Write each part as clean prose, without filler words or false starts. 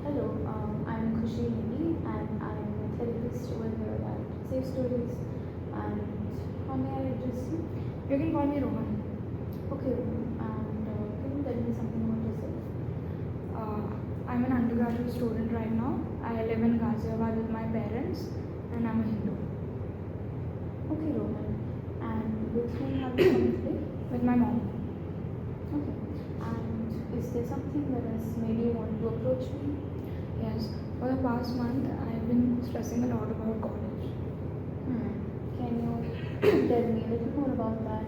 Hello, I'm Khushi Nidhi and I'm a therapist over here at Safe Stories. And how may I address you? You can call me Rohan. Okay, and can you tell me something about yourself? I'm an undergraduate student right now. I live in Ghaziabad with my parents and I'm a Hindu. Okay, Rohan. And with whom have you come today? With my mom. Okay. And is there something that has made you want to approach me? Yes, for the past month I've been stressing a lot about college. Can you tell me a little more about that?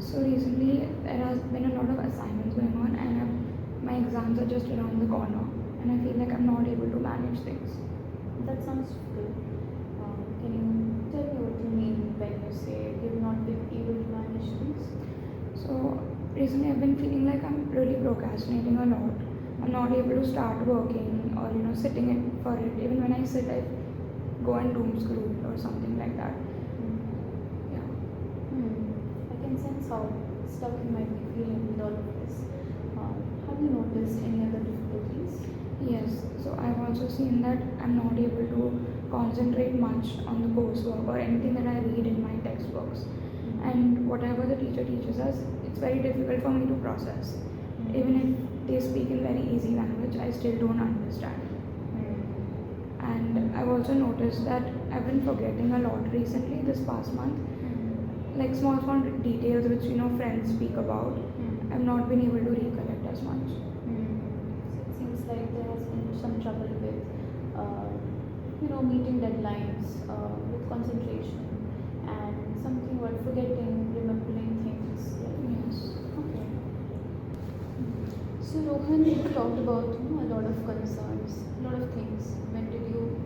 So recently there has been a lot of assignments going on and my exams are just around the corner and I feel like I'm not able to manage things. That sounds good. Can you tell me what you mean when you say you've not been able to manage things? So recently I've been feeling like I'm really procrastinating a lot. I'm not able to start working or sitting in for it. Even when I sit, I go and doom scroll or something like that. Yeah. I can sense how stuck you might be feeling with all of this. Have you noticed any other difficulties? Yes. So I've also seen that I'm not able to concentrate much on the coursework or anything that I read in my textbooks. And whatever the teacher teaches us, it's very difficult for me to process. Even if they speak in very easy language, I still don't understand. And I've also noticed that I've been forgetting a lot recently this past month. Like small details which friends speak about, I've not been able to recollect as much. So it seems like there has been some trouble with, meeting deadlines, with concentration, and something about forgetting, remembering things. Yes. Okay. So Rohan, you talked about a lot of concerns, a lot of things. When did you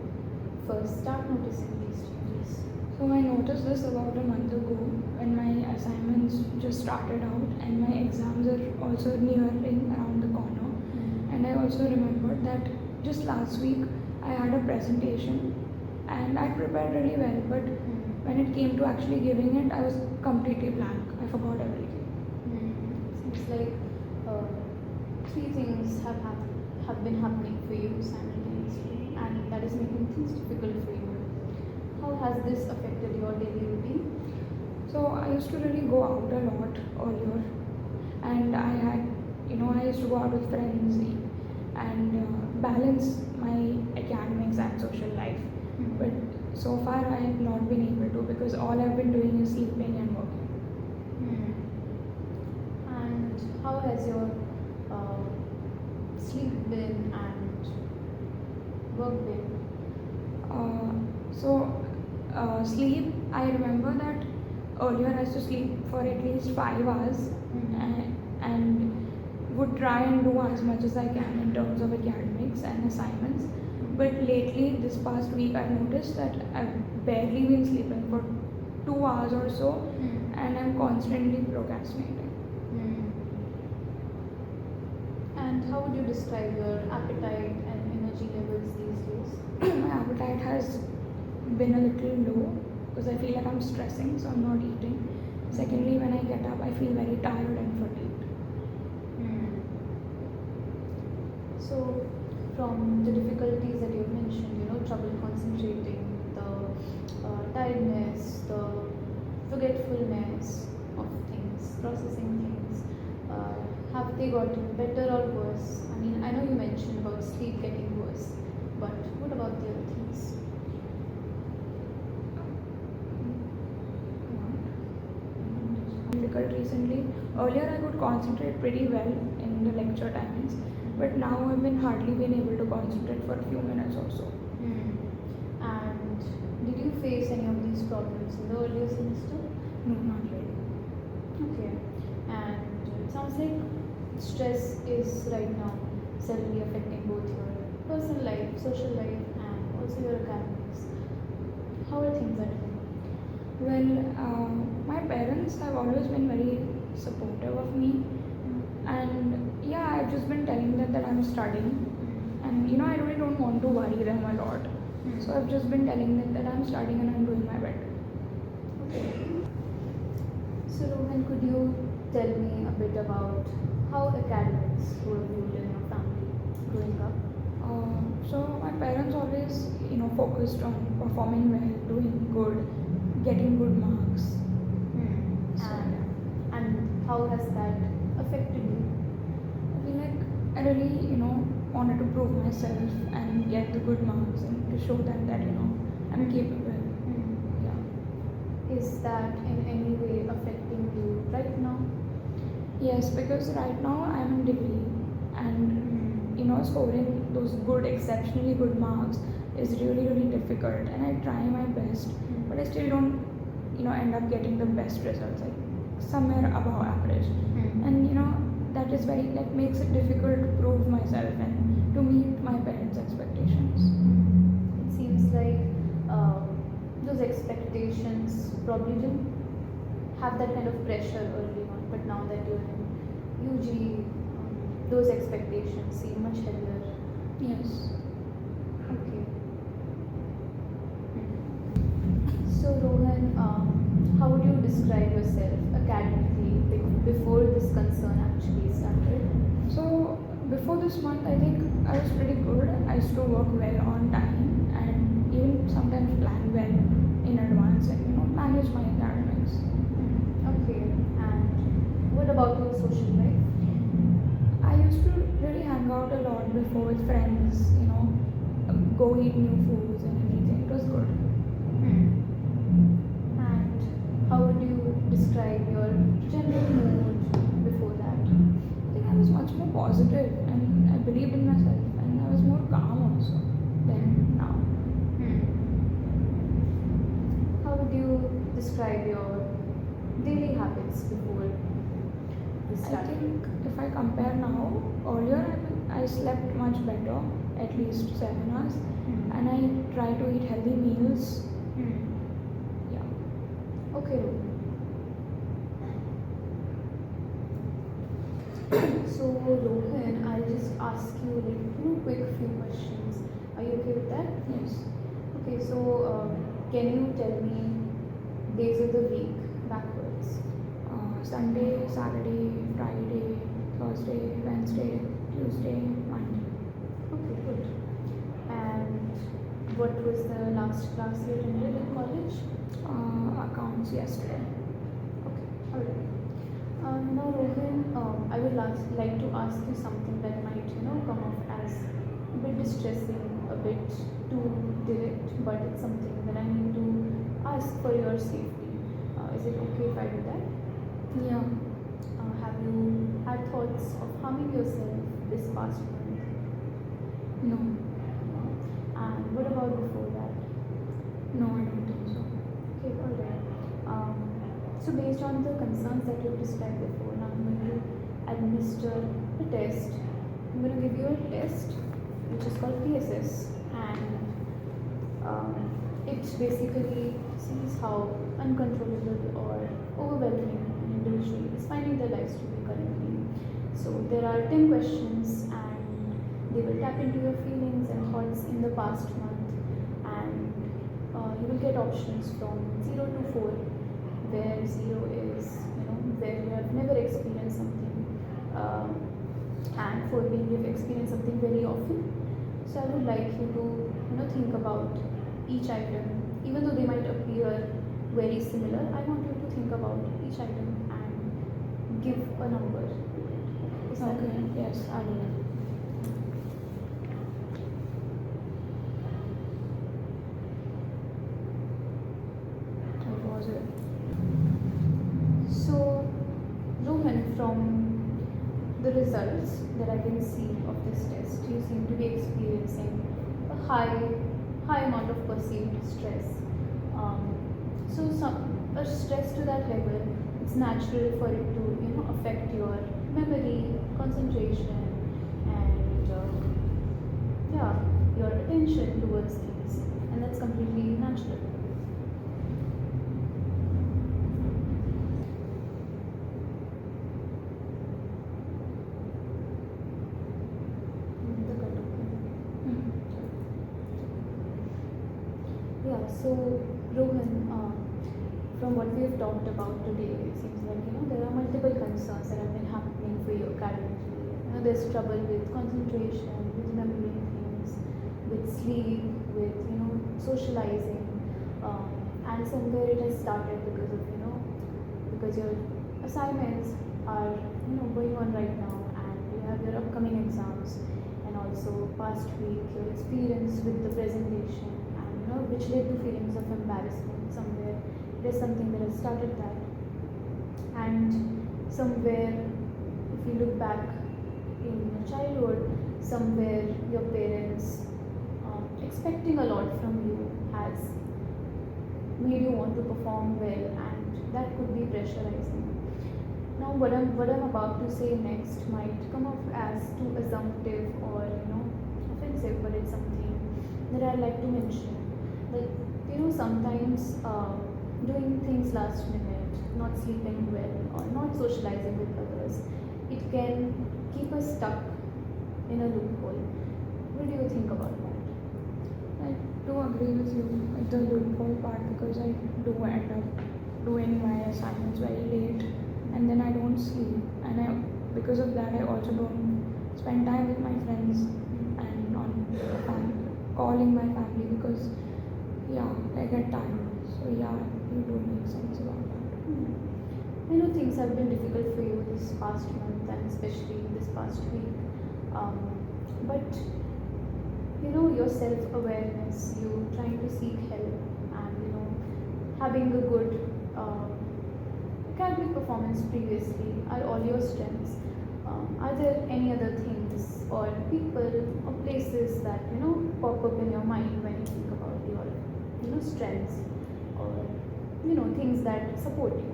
first start noticing these changes? So I noticed this about a month ago when my assignments just started out and my exams are also nearing around the corner. And I also remembered that just last week I had a presentation and I prepared really well, but when it came to actually giving it, I was completely blank. I forgot everything. Seems like three things have been happening for you simultaneously, and that is making things difficult for you. How has this affected your daily routine? So I used to really go out a lot earlier, and I used to go out with friends and balance my academics and social life. But so far I have not been able to because all I've been doing is sleeping and working. And how has your sleep been and work been? Sleep, I remember that earlier I used to sleep for at least 5 hours and would try and do as much as I can in terms of academics and assignments. But lately, this past week, I've noticed that I've barely been sleeping for 2 hours or so and I'm constantly procrastinating. And how would you describe your appetite and energy levels these days? My appetite has been a little low because I feel like I'm stressing, so I'm not eating. Secondly, when I get up, I feel very tired and fatigued. So, from the difficulties that you've mentioned, trouble concentrating, the tiredness, the forgetfulness of things, processing things, have they gotten better or worse? I mean, I know you mentioned about sleep getting worse, but what about the other things? Difficult recently. Earlier, I could concentrate pretty well in the lecture timings, but now I've been hardly been able to concentrate for a few minutes or so. And did you face any of these problems in the earlier semester? No, not really. Okay. And it sounds like stress is right now severely affecting both your personal life, social life, and also your academics. How are things at home? Well, my parents have always been very supportive of me, and yeah, I've just been telling them that I'm studying, and I really don't want to worry them a lot. So I've just been telling them that I'm studying and I'm doing my better. Okay. So Rohan, could you tell me a bit about how academics were viewed in your family growing up? focused on performing well, doing good, getting good marks. So And how has that affected you? I feel like I really, wanted to prove myself and get the good marks and to show them that, I'm capable. Yeah. Is that in any way affecting you right now? Yes, because right now I'm in degree and scoring those good, exceptionally good marks is really, really difficult and I try my best, but I still don't, end up getting the best results, like somewhere above average. And that is very, like, makes it difficult to prove myself and to meet my parents' expectations. It seems like those expectations probably didn't have that kind of pressure early on, but now that you're in UG, those expectations seem much heavier. Yes. Okay. So Rohan, how would you describe yourself academically before this concern actually started? So before this month, I think I was pretty good. I used to work well on time and even sometimes plan well in advance and manage my academics. Okay. And what about your social life? I used to really hang out a lot before with friends, go eat new foods and everything. It was good. And how would you describe your general mood before that? I think I was much more positive and I believed in myself and I was more calm also than now. How would you describe your daily habits before this I started? think if I compare now, earlier I slept much better, at least 7 hours, and I try to eat healthy meals. Yeah. Okay. So Rohan, I'll just ask you like quick few questions. Are you okay with that? Yes. Okay. So can you tell me days of the week backwards? Sunday, Saturday, Friday, Thursday, Wednesday, Tuesday, Monday. Okay, good. And what was the last class you attended in college? Accounts yesterday. Okay, alright. Now Rohan, I would like to ask you something that might come off as a bit distressing, a bit too direct, but it's something that I need to ask for your safety. Is it okay if I do that? Yeah. Have you had thoughts of harming yourself this past month? No. And what about before that? No, I don't think so. Okay, alright. So based on the concerns that you've described before, now I'm going to administer a test. I'm going to give you a test which is called PSS, and it basically sees how uncontrollable or overwhelming an individual is finding their lives to be currently. So there are 10 questions and they will tap into your feelings and thoughts in the past month, and you will get options from 0 to 4, where 0 is where you have never experienced something, and 4 being you've experienced something very often. So I would like you to think about each item, even though they might appear very similar. I want you to think about each item and give a number. Is that Okay. Yes, I will. What was it? So, Rohan, from the results that I can see of this test, you seem to be experiencing a high amount of perceived stress. So, a stress to that level, it's natural for it to affect your memory, concentration, and your attention towards things, and that's completely natural. The cutoff. Yeah, so Rohan, from what we have talked about today, it seems like there are multiple concerns that have been happening for you academically. There's trouble with concentration, with remembering things, with sleep, with socializing, and somewhere it has started because of because your assignments are going on right now, and you have your upcoming exams, and also past week your experience with the presentation, and which led to feelings of embarrassment. Somewhere there's something that has started that, and somewhere if you look back in your childhood, somewhere your parents expecting a lot from you has made you want to perform well, and that could be pressurizing. Now what I'm about to say next might come off as too assumptive or offensive, but it's something that I'd like to mention. That sometimes doing things last minute, not sleeping well, or not socializing with others, it can keep us stuck in a loophole. What do you think about that? I do agree with you with the loophole part, because I do end up doing my assignments very late, and then I don't sleep, and because of that I also don't spend time with my friends and on calling my family, because I get tired. So you do make sense about that. I know things have been difficult for you this past month and especially this past week, but your self-awareness, you trying to seek help, and having a good academic performance previously are all your strengths. Are there any other things or people or places that pop up in your mind when you think about your strengths, or things that support you?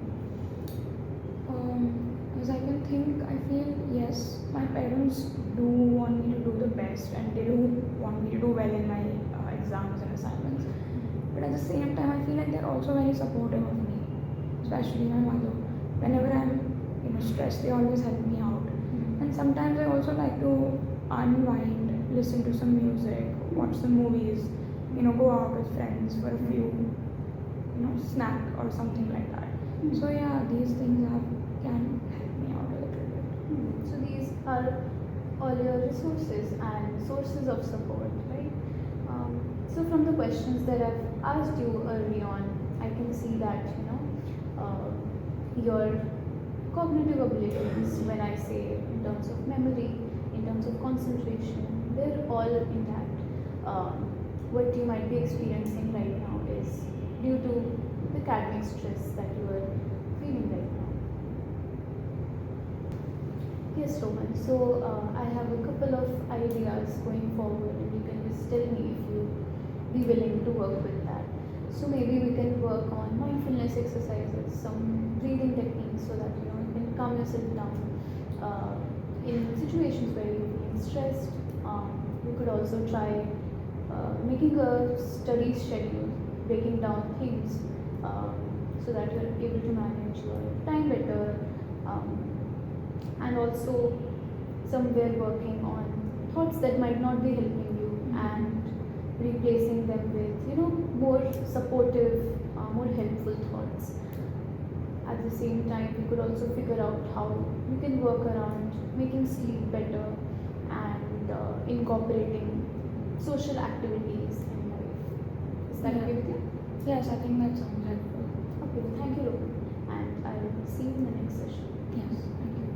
As I can think, I feel yes, my parents do want me to do the best, and they do want me to do well in my exams and assignments. But at the same time, I feel like they're also very supportive of me, especially my mother. Whenever I'm stressed, they always help me out. And sometimes I also like to unwind, listen to some music, watch some movies, go out with friends for a few, snack or something like that. So these things can help me out a little bit. So these are all your resources and sources of support, right? So from the questions that I've asked you early on, I can see that your cognitive abilities, when I say in terms of memory, in terms of concentration, they're all intact. What you might be experiencing right now is due to the academic stress that you are feeling right now. Yes, Roman. So I have a couple of ideas going forward, and you can just tell me if you be willing to work with that. So maybe we can work on mindfulness exercises, some breathing techniques, so that you can calm yourself down in situations where you're feeling stressed. You could also try making a study schedule, breaking down things so that you're able to manage your time better, and also somewhere working on thoughts that might not be helping you and replacing them with more supportive, more helpful thoughts. At the same time, you could also figure out how you can work around making sleep better and incorporating social activities in life. Is that okay with you? Yes, I think that sounds helpful. Okay, thank you, Rohan, and I will see you in the next session. Yes, thank you.